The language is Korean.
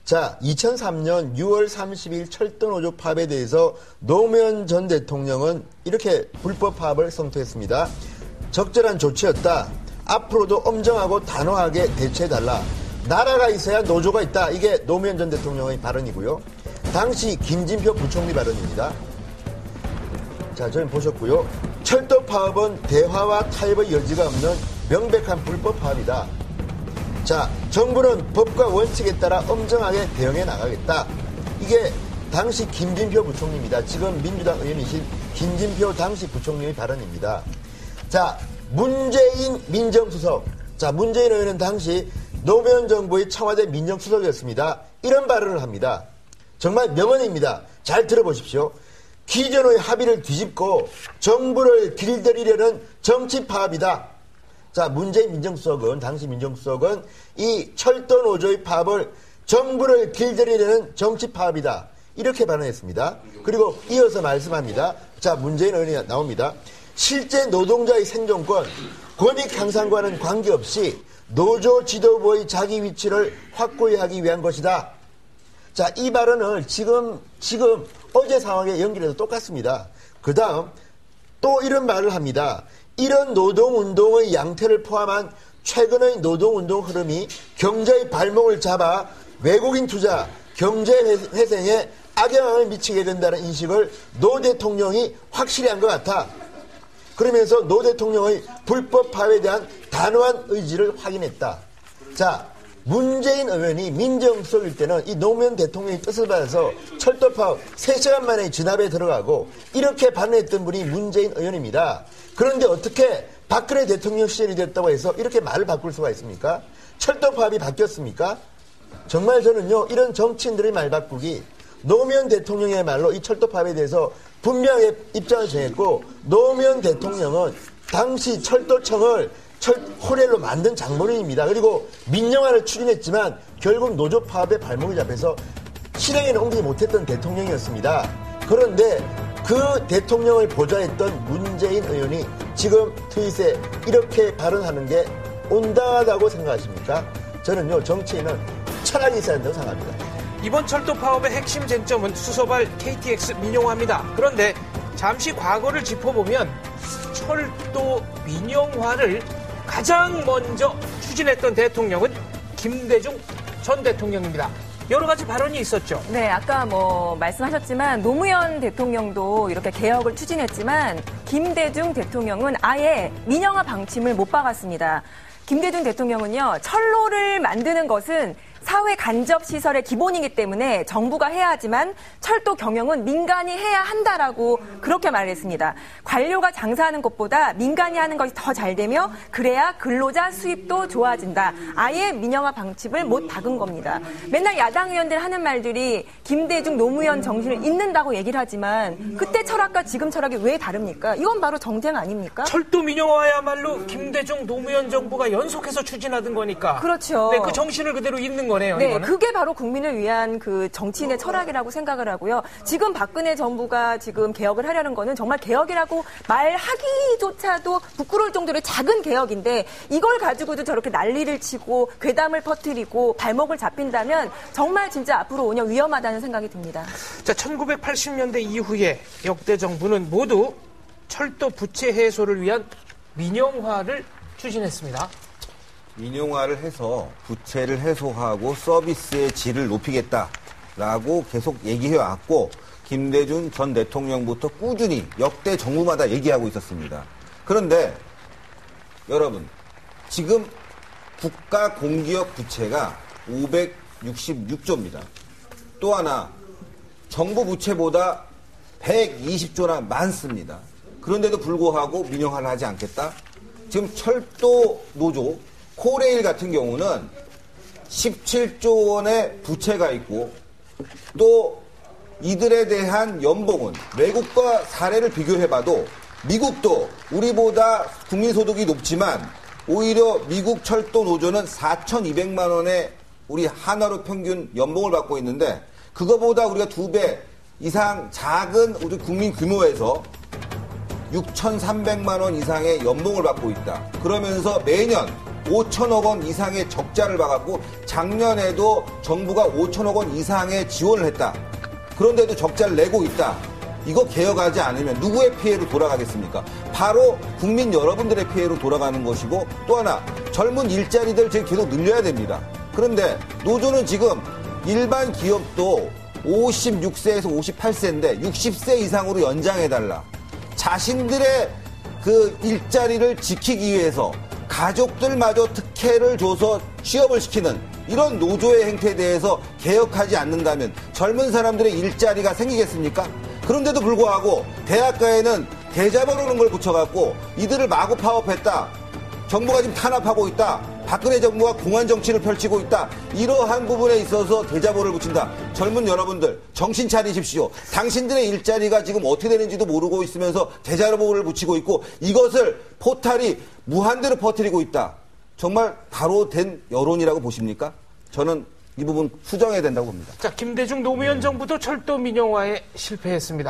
자, 2003년 6월 30일 철도노조 파업에 대해서 노무현 전 대통령은 이렇게 불법 파업을 성토했습니다. 적절한 조치였다. 앞으로도 엄정하고 단호하게 대처해달라. 나라가 있어야 노조가 있다. 이게 노무현 전 대통령의 발언이고요. 당시 김진표 부총리 발언입니다. 자, 저희 보셨고요. 철도 파업은 대화와 타협의 여지가 없는 명백한 불법 파업이다. 자, 정부는 법과 원칙에 따라 엄정하게 대응해 나가겠다. 이게 당시 김진표 부총리입니다. 지금 민주당 의원이신 김진표 당시 부총리의 발언입니다. 자, 문재인 민정수석. 자, 문재인 의원은 당시 노무현 정부의 청와대 민정수석이었습니다. 이런 발언을 합니다. 정말 명언입니다. 잘 들어보십시오. 기존의 합의를 뒤집고 정부를 길들이려는 정치 파업이다. 자, 문재인 민정수석은, 당시 민정수석은 이 철도 노조의 파업을 정부를 길들이려는 정치 파업이다. 이렇게 발언했습니다. 그리고 이어서 말씀합니다. 자, 문재인 의원이 나옵니다. 실제 노동자의 생존권, 권익 향상과는 관계없이 노조 지도부의 자기 위치를 확고히 하기 위한 것이다. 자, 이 발언을 지금 어제 상황에 연결해서 똑같습니다. 그 다음 또 이런 말을 합니다. 이런 노동운동의 양태를 포함한 최근의 노동운동 흐름이 경제의 발목을 잡아 외국인 투자, 경제회생에 악영향을 미치게 된다는 인식을 노 대통령이 확실히 한 것 같아. 그러면서 노 대통령의 불법 파업에 대한 단호한 의지를 확인했다. 자, 문재인 의원이 민정수석일 때는 이 노무현 대통령의 뜻을 받아서 철도 파업 3시간 만에 진압에 들어가고 이렇게 반응했던 분이 문재인 의원입니다. 그런데 어떻게 박근혜 대통령 시절이 됐다고 해서 이렇게 말을 바꿀 수가 있습니까? 철도 파업이 바뀌었습니까? 정말 저는요, 이런 정치인들의 말 바꾸기, 노무현 대통령의 말로 이 철도 파업에 대해서 분명하게 입장을 정했고, 노무현 대통령은 당시 철도청을 호렐로 만든 장본인입니다. 그리고 민영화를 추진했지만 결국 노조 파업에 발목이 잡혀서 실행에는 옮기지 못했던 대통령이었습니다. 그런데 그 대통령을 보좌했던 문재인 의원이 지금 트윗에 이렇게 발언하는 게 온당하다고 생각하십니까? 저는요, 정치인은 철학이 있어야 한다고 생각합니다. 이번 철도 파업의 핵심 쟁점은 수소발 KTX 민영화입니다. 그런데 잠시 과거를 짚어보면 철도 민영화를 가장 먼저 추진했던 대통령은 김대중 전 대통령입니다. 여러 가지 발언이 있었죠. 네, 아까 말씀하셨지만 노무현 대통령도 이렇게 개혁을 추진했지만 김대중 대통령은 아예 민영화 방침을 못 박았습니다. 김대중 대통령은요, 철로를 만드는 것은 사회 간접 시설의 기본이기 때문에 정부가 해야 하지만 철도 경영은 민간이 해야 한다라고 그렇게 말했습니다. 관료가 장사하는 것보다 민간이 하는 것이 더 잘 되며 그래야 근로자 수입도 좋아진다. 아예 민영화 방침을 못 박은 겁니다. 맨날 야당 의원들 하는 말들이 김대중 노무현 정신을 잇는다고 얘기를 하지만 그때 철학과 지금 철학이 왜 다릅니까? 이건 바로 정쟁 아닙니까? 철도 민영화야말로 김대중 노무현 정부가 연속해서 추진하던 거니까. 그렇죠. 네, 그 정신을 그대로 잇는 거네요. 네, 이거는. 그게 바로 국민을 위한 그 정치인의 철학이라고 생각을 하고요. 지금 박근혜 정부가 지금 개혁을 하려는 거는 정말 개혁이라고 말하기조차도 부끄러울 정도로 작은 개혁인데 이걸 가지고도 저렇게 난리를 치고 괴담을 퍼뜨리고 발목을 잡힌다면 정말 진짜 앞으로 5년 위험하다는 생각이 듭니다. 자, 1980년대 이후에 역대 정부는 모두 철도 부채 해소를 위한 민영화를 추진했습니다. 민영화를 해서 부채를 해소하고 서비스의 질을 높이겠다라고 계속 얘기해왔고 김대중 전 대통령부터 꾸준히 역대 정부마다 얘기하고 있었습니다. 그런데 여러분, 지금 국가 공기업 부채가 566조입니다. 또 하나 정부 부채보다 120조나 많습니다. 그런데도 불구하고 민영화를 하지 않겠다? 지금 철도 노조 코레일 같은 경우는 17조 원의 부채가 있고 또 이들에 대한 연봉은 외국과 사례를 비교해봐도 미국도 우리보다 국민소득이 높지만 오히려 미국 철도 노조는 4,200만 원의 우리 한화로 평균 연봉을 받고 있는데 그거보다 우리가 2배 이상 작은 우리 국민 규모에서 6,300만 원 이상의 연봉을 받고 있다. 그러면서 매년 5천억 원 이상의 적자를 봐갖고 작년에도 정부가 5천억 원 이상의 지원을 했다. 그런데도 적자를 내고 있다. 이거 개혁하지 않으면 누구의 피해로 돌아가겠습니까? 바로 국민 여러분들의 피해로 돌아가는 것이고, 또 하나 젊은 일자리들 지금 계속 늘려야 됩니다. 그런데 노조는 지금 일반 기업도 56세에서 58세인데 60세 이상으로 연장해달라. 자신들의 그 일자리를 지키기 위해서 가족들마저 특혜를 줘서 취업을 시키는 이런 노조의 행태에 대해서 개혁하지 않는다면 젊은 사람들의 일자리가 생기겠습니까? 그런데도 불구하고 대학가에는 대자보라는 걸 붙여갖고 이들을 마구 파업했다. 정부가 지금 탄압하고 있다. 박근혜 정부가 공안 정치를 펼치고 있다. 이러한 부분에 있어서 대자보를 붙인다. 젊은 여러분들 정신 차리십시오. 당신들의 일자리가 지금 어떻게 되는지도 모르고 있으면서 대자보를 붙이고 있고 이것을 포탈이 무한대로 퍼뜨리고 있다. 정말 바로 된 여론이라고 보십니까? 저는 이 부분 수정해야 된다고 봅니다. 자, 김대중 노무현 정부도 철도 민영화에 실패했습니다.